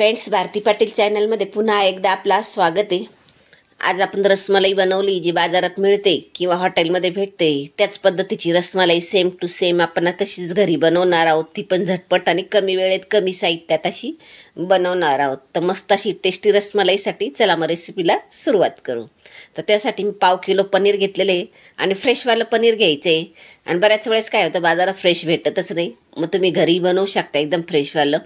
Friends, Bharti Patil चॅनलमध्ये पुन्हा एकदा आपला स्वागत आहे। आज आपण रसमलाई बनवली, जी बाजारात मिळते किंवा हॉटेलमध्ये भेटते त्याच पद्धतीची रसमलाई सेम टू सेम आपण तशीच घरी बनवणार आहोत। ती पण झटपट आणि कमी वेळेत कमी साहित्यात अशी बनवणार आहोत। तर मस्त अशी टेस्टी रसमलाईसाठी चला मग रेसिपीला सुरुवात करू। तर त्यासाठी मी पाव किलो पनीर घेतलेले आणि फ्रेशवालं पनीर घ्यायचं आहे। आणि बऱ्याच वेळेस काय होतं, बाजारात फ्रेश भेटतच नाही, मग तुम्ही घरी बनवू शकता एकदम फ्रेशवालं।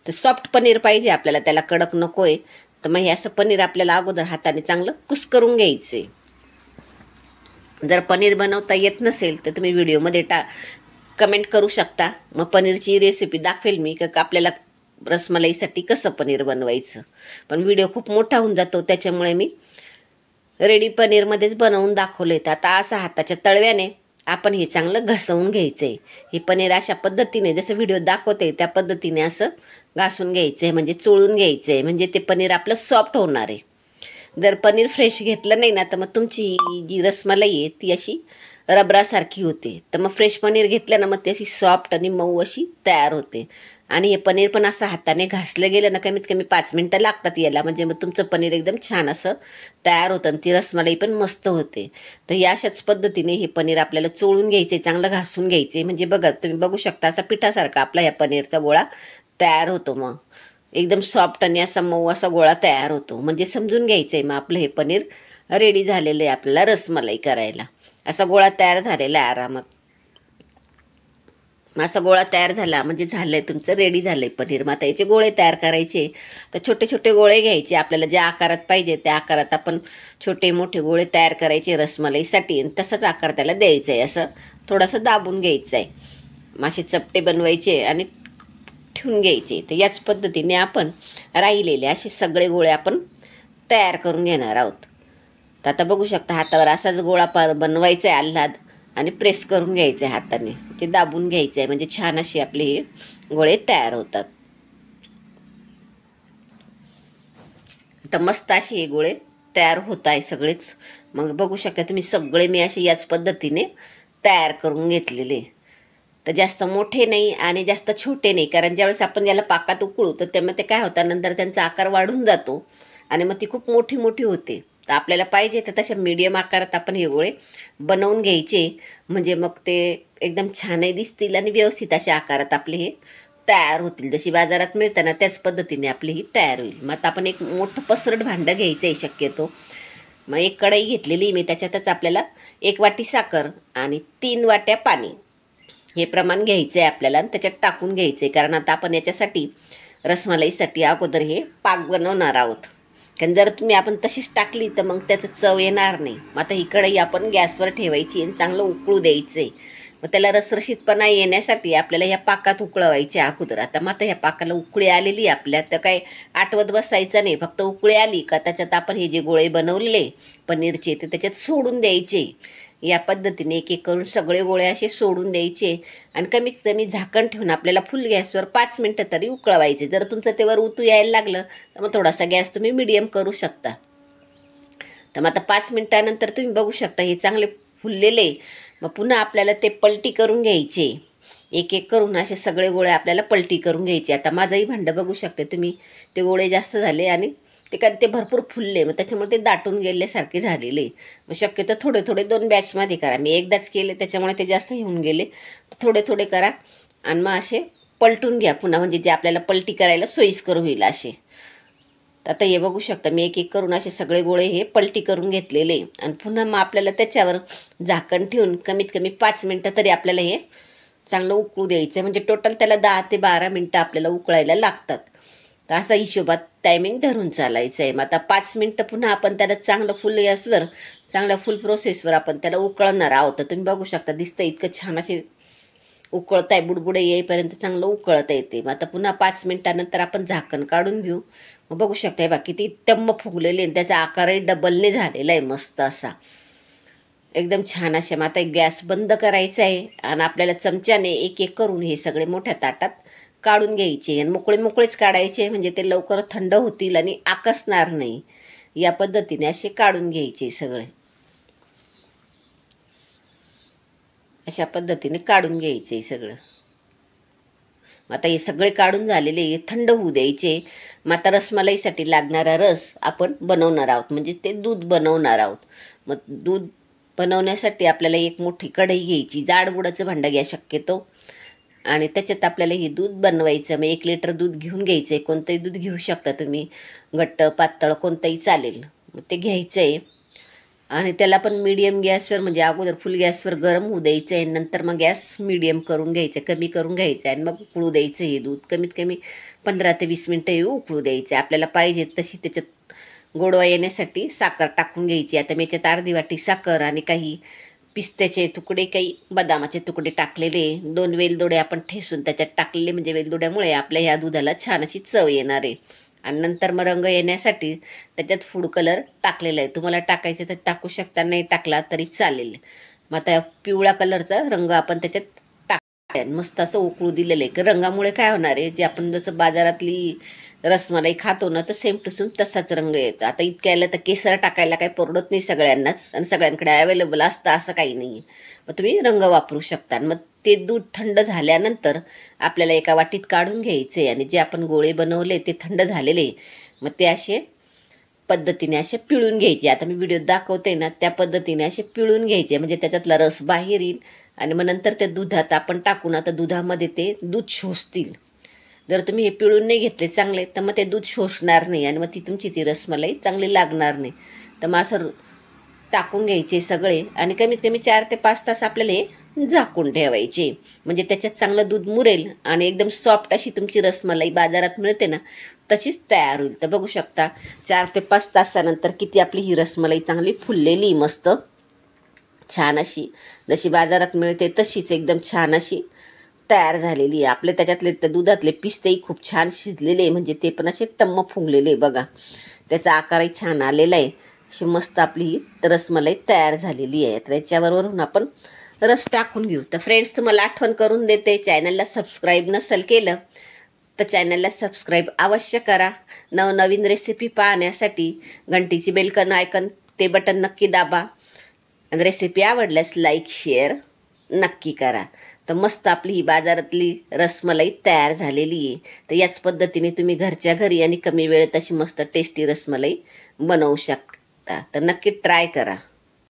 तर सॉफ्ट पनीर पाहिजे आपल्याला, त्याला कडक नको आहे। तर मग हे असं पनीर आपल्याला अगोदर हाताने चांगलं कुस्करून घ्यायचं आहे। जर पनीर बनवता येत नसेल तर तुम्ही व्हिडिओमध्ये कमेंट करू शकता, मग पनीरची रेसिपी दाखवेल मी का आपल्याला रसमलाईसाठी कसं पनीर बनवायचं। पण व्हिडिओ खूप मोठा होऊन जातो, त्याच्यामुळे मी रेडी पनीरमध्येच बनवून दाखवले। तर आता असं हाताच्या तळव्याने आपण हे चांगलं घसवून घ्यायचं आहे। हे पनीर अशा पद्धतीने जसं व्हिडिओ दाखवते त्या पद्धतीने असं घासून घ्यायचं आहे, म्हणजे चोळून घ्यायचं आहे, म्हणजे ते पनीर आपलं सॉफ्ट होणार आहे। जर पनीर फ्रेश घेतलं नाही ना तर मग तुमची जी रसमलाई आहे ती अशी रबरासारखी होते। तर मग फ्रेश पनीर घेतलं ना मग ती अशी सॉफ्ट आणि मऊ अशी तयार होते। आणि हे पनीर पण असं हाताने घासलं गेलं ना कमीत कमी 5 मिनटं लागतात याला, म्हणजे मग तुमचं पनीर एकदम छान असं तयार होतं आणि ती रसमलाई पण मस्त होते। तर या अशाच पद्धतीने हे पनीर आपल्याला चोळून घ्यायचे, चांगलं घासून घ्यायचे, म्हणजे बघा तुम्ही बघू शकता असा पिठासारखा आपला ह्या पनीरचा गोळा तयार होतो। मग एकदम सॉफ्ट आणि असा मऊ असा गोळा तयार होतो, म्हणजे समजून घ्यायचं आहे मग आपलं हे पनीर रेडी झालेलं आहे आपल्याला रसमलाई करायला। असा गोळा तयार झालेला आहे आरामात। असा गोळा तयार झाला म्हणजे झालंय तुमचं, रेडी झालंय पनीर। मग आता याचे गोळे तयार करायचे, तर छोटे छोटे गोळे घ्यायचे, आपल्याला ज्या आकारात पाहिजे त्या आकारात आपण छोटे मोठे गोळे तयार करायचे रसमलाईसाठी, आणि तसाच आकार त्याला द्यायचा आहे। असं थोडंसं दाबून घ्यायचं आहे, मासे चपटे बनवायचे आणि ठेवून घ्यायचे। तर याच पद्धतीने आपण राहिलेले असे सगळे गोळे आपण तयार करून घेणार आहोत। तर आता बघू शकता हातावर असाच गोळा बनवायचा आहे आल्हाद, आणि प्रेस करून घ्यायचं आहे हाताने, ते दाबून घ्यायचं आहे, म्हणजे छान असे आपले हे गोळे तयार होतात। तर मस्त असे हे गोळे तयार होत आहे सगळेच। मग बघू शकता तुम्ही सगळे मी असे याच पद्धतीने तयार करून घेतलेले। तर जास्त मोठे नाही आणि जास्त छोटे नाही, कारण ज्यावेळेस आपण याला पाकात उकळू तर त्यामध्ये काय होतं, नंतर त्यांचा आकार वाढून जातो आणि मग ती खूप मोठी मोठी होते। तर आपल्याला पाहिजे तर तशा मीडियम आकारात आपण हे गोळे बनवून घ्यायचे, म्हणजे मग ते एकदम छानही दिसतील आणि व्यवस्थित अशा आकारात आपले हे तयार होतील। जशी बाजारात मिळताना त्याच पद्धतीने आपली ही तयार होईल। मग आता आपण एक मोठं पसरट भांडं घ्यायचं आहे शक्यतो। मग एक कढई घेतलेली मी, त्याच्यातच आपल्याला 1 वाटी साखर आणि 3 वाट्या पाणी हे प्रमाण घ्यायचं आहे आपल्याला, आणि त्याच्यात टाकून घ्यायचं आहे, कारण आता आपण याच्यासाठी रसमलाईसाठी अगोदर हे पाक बनवणार आहोत। कारण जर आपण तशीच टाकली तर मग त्याचं चव येणार नाही। मग आता ही कढई आपण गॅसवर ठेवायची आणि चांगलं उकळू द्यायचं आहे। मग त्याला रसरशीतपणा येण्यासाठी आपल्याला ह्या पाकात उकळवायचे अगोदर। आता मग आता ह्या पाकाला उकळी आलेली आपल्या, तर काय आटवत बसायचं नाही, फक्त उकळी आली का त्याच्यात आपण हे जे गोळे बनवलेले पनीरचे ते त्याच्यात सोडून द्यायचे। या पद्धतीने एक एक करून सगळे गोळे असे सोडून द्यायचे आणि कमीत कमी झाकण ठेवून आपल्याला फुल गॅसवर 5 मिनटं तरी उकळवायचे। जर तुमचं तेवर उतू यायला लागलं तर मग थोडासा गॅस तुम्ही मीडियम करू शकता। तर मग आता 5 मिनटानंतर तुम्ही बघू शकता हे चांगले फुललेले। मग पुन्हा आपल्याला ते पलटी करून घ्यायचे, एक एक करून असे सगळे गोळे आपल्याला पलटी करून घ्यायचे। आता माझंही भांडं बघू शकते तुम्ही, ते गोळे जास्त झाले आणि ते भरपूर फुलले, मग त्याच्यामुळे ते दाटून गेल्यासारखे झालेले। मग शक्यतो थोडे थोडे 2 बॅचमध्ये करा, मी एकदाच केले त्याच्यामुळे ते जास्त होऊन गेले। थोडे थोडे करा आणि मग असे पलटून घ्या पुन्हा, म्हणजे जे आपल्याला पलटी करायला सोयीस्कर होईल असे। आता हे बघू शकता मी एक एक करून असे सगळे गोळे हे पलटी करून घेतलेले, आणि पुन्हा मग आपल्याला त्याच्यावर झाकण ठेवून कमीत कमी 5 मिनटं तरी आपल्याला हे चांगलं उकळू द्यायचं, म्हणजे टोटल त्याला 10 ते 12 मिनटं आपल्याला उकळायला लागतात। तर असा हिशोबात टायमिंग धरून चालायचं आहे। मग आता 5 मिनटं पुन्हा आपण त्याला चांगलं फुल गॅसवर चांगल्या फुल प्रोसेसवर आपण त्याला उकळणार आहोत। तर तुम्ही बघू शकता दिसतं इतकं छान असे उकळत आहे, बुडबुडे येईपर्यंत चांगलं उकळत येते। मग आता पुन्हा 5 मिनटानंतर आपण झाकण काढून घेऊ। मग बघू शकता हे बाकी किती टम्म फुगलेले आणि त्याचा आकारही डबलने झालेला आहे मस्त असा, एकदम छान असे। मग आता गॅस बंद करायचा आहे आणि आपल्याला चमच्याने एक एक करून हे सगळे मोठ्या ताटात काढून घ्यायचे, आणि मोकळे मोकळेच काढायचे, म्हणजे ते लवकर थंड होतील आणि आकसणार नाही। या पद्धतीने असे काढून घ्यायचे सगळे, अशा पद्धतीने काढून घ्यायचे सगळं। आता हे सगळे काढून झालेले थंड होऊ द्यायचे, मग आता रसमलाईसाठी लागणारा रस आपण बनवणार आहोत, म्हणजे ते दूध बनवणार आहोत. मग दूध बनवण्यासाठी आपल्याला एक मोठी कढई घ्यायची, जाड बुडाचं भांडं घ्या शक्यतो, आणि त्याच्यात आपल्याला हे दूध बनवायचं. मग 1 लिटर दूध घेऊन घ्यायचं आहे. कोणतंही दूध घेऊ शकता तुम्ही, घट्ट पातळ कोणतंही चालेल. मग ते घ्यायचं आहे आणि त्याला पण मीडियम गॅसवर, म्हणजे अगोदर फुल गॅसवर गरम होऊ द्यायचं आहे, नंतर मग गॅस मीडियम करून घ्यायचं, कमी करून घ्यायचं आहे, आणि मग उकळू द्यायचं. हे दूध कमीत कमी 15 ते 20 मिनटं हे उकळू द्यायचं आहे. आपल्याला पाहिजे तशी त्याच्यात गोडवा येण्यासाठी साखर टाकून घ्यायची. आता मी याच्यात अर्धी वाटी साखर आणि काही पिस्त्याचे तुकडे, काही बदामाचे तुकडे टाकलेले, 2 वेलदोडे आपण ठेसून त्याच्यात टाकलेले, म्हणजे वेलदोड्यामुळे आपल्या ह्या दुधाला छान अशी चव येणार आहे. आणि नंतर मग रंग येण्यासाठी त्याच्यात फूड कलर टाकलेला आहे. तुम्हाला टाकायचं तर टाकू शकता, नाही टाकला तरी चालेल. मग आता पिवळा कलरचा रंग आपण त्याच्यात टाक, मस्त असं उकळू दिलेलं आहे. रंगामुळे काय होणार आहे, जे आपण जसं बाजारातली रसमलाई खातो ना, तर सेम टू सेम तसाच रंग येतो. आता इतक्याला तर केसर टाकायला काही परवडत नाही सगळ्यांनाच, आणि सगळ्यांकडे अवेलेबल असतं असं काही नाही आहे. मग तुम्ही रंग वापरू शकता. मग ते दूध थंड झाल्यानंतर आपल्याला एका वाटीत काढून घ्यायचे आहे, आणि जे आपण गोळे बनवले ते थंड झालेले, मग ते असे पद्धतीने असे पिळून घ्यायचे. आता मी व्हिडिओ दाखवते ना, त्या पद्धतीने असे पिळून घ्यायचे, म्हणजे त्याच्यातला रस बाहेर येईल. आणि मग नंतर त्या दुधात आपण टाकून, आता दुधामध्ये ते दूध शोषतील. जर तुम्ही हे पिळून नाही घेतले चांगले, तर मग ते दूध शोषणार नाही, आणि मग ती रसमलाई चांगली लागणार नाही. तर मग असं टाकून घ्यायचे सगळे, आणि कमीत कमी 4 ते 5 तास आपल्याला हे झाकून ठेवायचे, म्हणजे त्याच्यात चांगलं दूध मुरेल आणि एकदम सॉफ्ट अशी तुमची रसमलाई बाजारात मिळते ना, तशीच तयार होईल. तर बघू शकता 4 ते 5 तासानंतर किती आपली ही रसमलाई चांगली फुललेली, मस्त छान अशी, जशी बाजारात मिळते तशीच एकदम छान अशी तयार झालेली आहे. आपले त्याच्यातले त्या दुधातले पिस्तेही खूप छान शिजलेले, म्हणजे ते पण असे टम्म फुगलेले. बघा, त्याचा आकारही छान आलेला आहे. अशी मस्त आपली ही रसमलाई तयार झालेली आहे. तर त्याच्यावरून आपण रस टाकून घेऊ. तर फ्रेंड्स, तुम्हाला आठवण करून देते, चॅनलला सबस्क्राईब नसेल केलं तर चॅनलला सबस्क्राईब अवश्य करा. नवनवीन रेसिपी पाहण्यासाठी घंटीची बेलकन आयकन ते बटन नक्की दाबा, आणि रेसिपी आवडल्यास लाईक शेअर नक्की करा. तर मस्त आपली ही बाजारातली रसमलाई तयार झालेली आहे. तर याच पद्धतीने तुम्ही घरच्या घरी आणि कमी वेळेत अशी मस्त टेस्टी रसमलाई बनवू शकता. तर नक्की ट्राय करा.